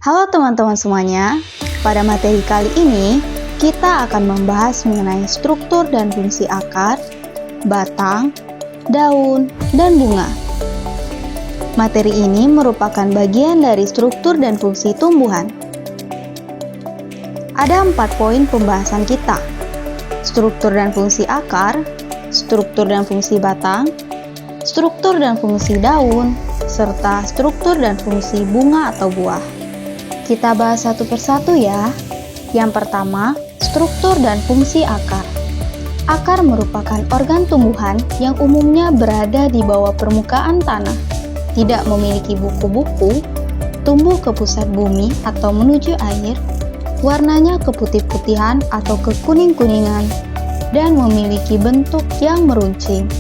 Halo teman-teman semuanya, pada materi kali ini kita akan membahas mengenai struktur dan fungsi akar, batang, daun, dan bunga. Materi ini merupakan bagian dari struktur dan fungsi tumbuhan. Ada 4 poin pembahasan kita: struktur dan fungsi akar, struktur dan fungsi batang, struktur dan fungsi daun, serta struktur dan fungsi bunga atau buah. Kita bahas satu persatu ya. Yang pertama, struktur dan fungsi akar. Akar merupakan organ tumbuhan yang umumnya berada di bawah permukaan tanah, tidak memiliki buku-buku, tumbuh ke pusat bumi atau menuju air, warnanya keputih-putihan atau kekuning-kuningan, dan memiliki bentuk yang meruncing.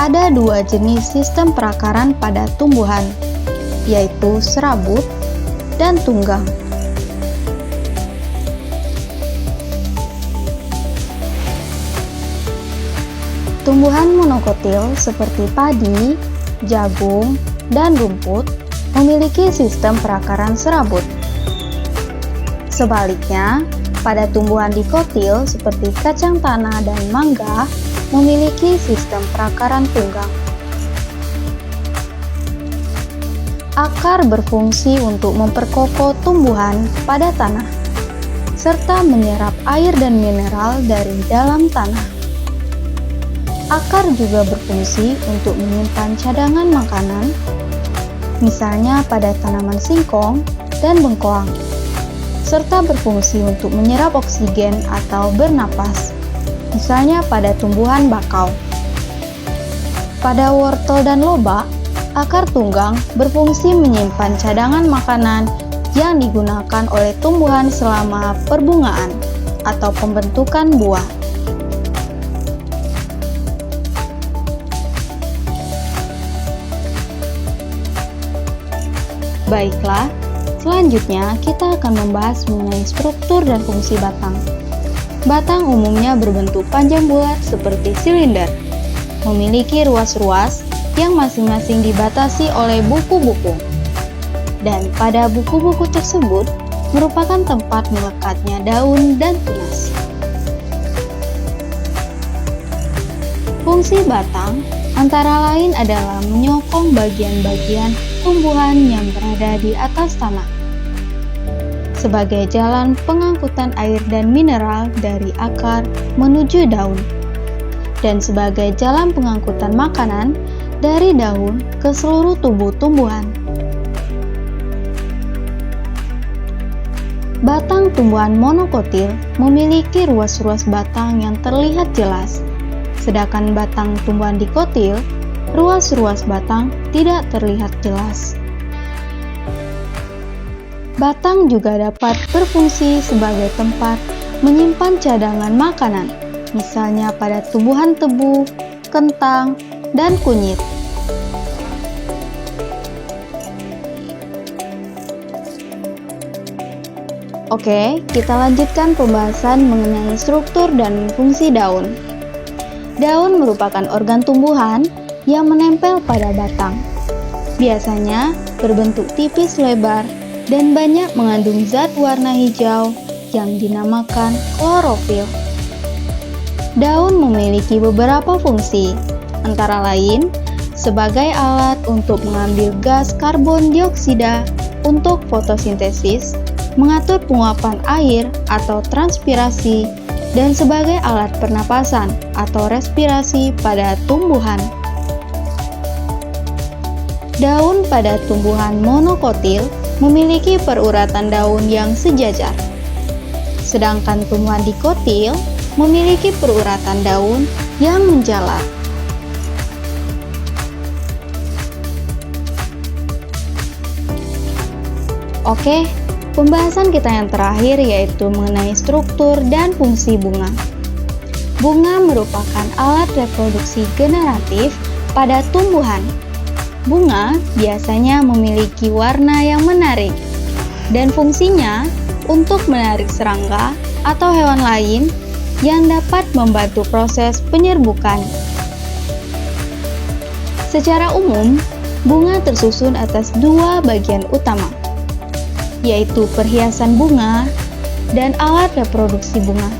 Ada 2 jenis sistem perakaran pada tumbuhan, yaitu serabut dan tunggang. Tumbuhan monokotil seperti padi, jagung, dan rumput memiliki sistem perakaran serabut. Sebaliknya, pada tumbuhan dikotil seperti kacang tanah dan mangga memiliki sistem perakaran tunggang. Akar berfungsi untuk memperkokoh tumbuhan pada tanah, serta menyerap air dan mineral dari dalam tanah. Akar juga berfungsi untuk menyimpan cadangan makanan, misalnya pada tanaman singkong dan bengkoang, serta berfungsi untuk menyerap oksigen atau bernapas, misalnya pada tumbuhan bakau. Pada wortel dan lobak, akar tunggang berfungsi menyimpan cadangan makanan yang digunakan oleh tumbuhan selama perbungaan atau pembentukan buah. Baiklah, selanjutnya kita akan membahas mengenai struktur dan fungsi batang. Batang umumnya berbentuk panjang bulat seperti silinder, memiliki ruas-ruas yang masing-masing dibatasi oleh buku-buku. Dan pada buku-buku tersebut merupakan tempat melekatnya daun dan tunas. Fungsi batang antara lain adalah menyokong bagian-bagian tumbuhan yang berada di atas tanah, sebagai jalan pengangkutan air dan mineral dari akar menuju daun, dan sebagai jalan pengangkutan makanan dari daun ke seluruh tubuh tumbuhan. Batang tumbuhan monokotil memiliki ruas-ruas batang yang terlihat jelas, sedangkan batang tumbuhan dikotil, ruas-ruas batang tidak terlihat jelas. Batang juga dapat berfungsi sebagai tempat menyimpan cadangan makanan, misalnya pada tumbuhan tebu, kentang, dan kunyit. Oke, kita lanjutkan pembahasan mengenai struktur dan fungsi daun. Daun merupakan organ tumbuhan yang menempel pada batang. Biasanya berbentuk tipis lebar dan banyak mengandung zat warna hijau yang dinamakan klorofil. Daun memiliki beberapa fungsi, antara lain sebagai alat untuk mengambil gas karbon dioksida untuk fotosintesis, mengatur penguapan air atau transpirasi, dan sebagai alat pernapasan atau respirasi pada tumbuhan. Daun pada tumbuhan monokotil memiliki peruratan daun yang sejajar, sedangkan tumbuhan dikotil memiliki peruratan daun yang menjalar. Oke, pembahasan kita yang terakhir yaitu mengenai struktur dan fungsi bunga. Bunga merupakan alat reproduksi generatif pada tumbuhan. Bunga biasanya memiliki warna yang menarik, dan fungsinya untuk menarik serangga atau hewan lain yang dapat membantu proses penyerbukan. Secara umum, bunga tersusun atas 2 bagian utama, yaitu perhiasan bunga dan alat reproduksi bunga.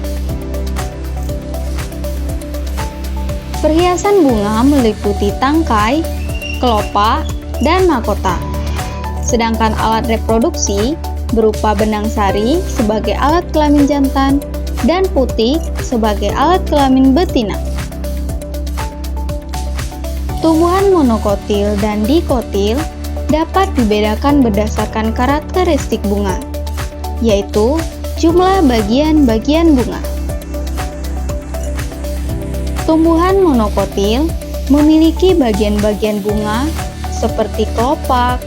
Perhiasan bunga meliputi tangkai, kelopak, dan mahkota. Sedangkan alat reproduksi berupa benang sari sebagai alat kelamin jantan dan putik sebagai alat kelamin betina. Tumbuhan monokotil dan dikotil dapat dibedakan berdasarkan karakteristik bunga, yaitu jumlah bagian-bagian bunga. Tumbuhan monokotil memiliki bagian-bagian bunga seperti kelopak,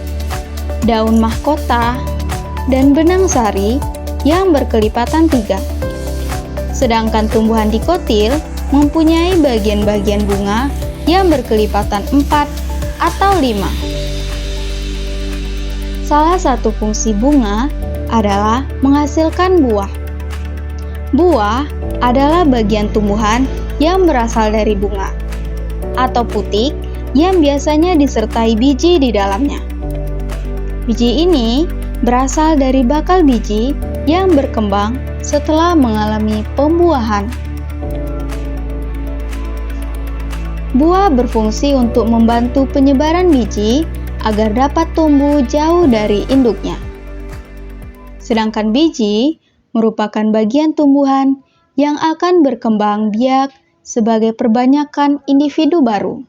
daun mahkota, dan benang sari yang berkelipatan 3. Sedangkan tumbuhan dikotil mempunyai bagian-bagian bunga yang berkelipatan 4 atau 5. Salah satu fungsi bunga adalah menghasilkan buah. Buah adalah bagian tumbuhan yang berasal dari bunga, atau putik yang biasanya disertai biji di dalamnya. Biji ini berasal dari bakal biji yang berkembang setelah mengalami pembuahan. Buah berfungsi untuk membantu penyebaran biji agar dapat tumbuh jauh dari induknya. Sedangkan biji merupakan bagian tumbuhan yang akan berkembang biak sebagai perbanyakan individu baru.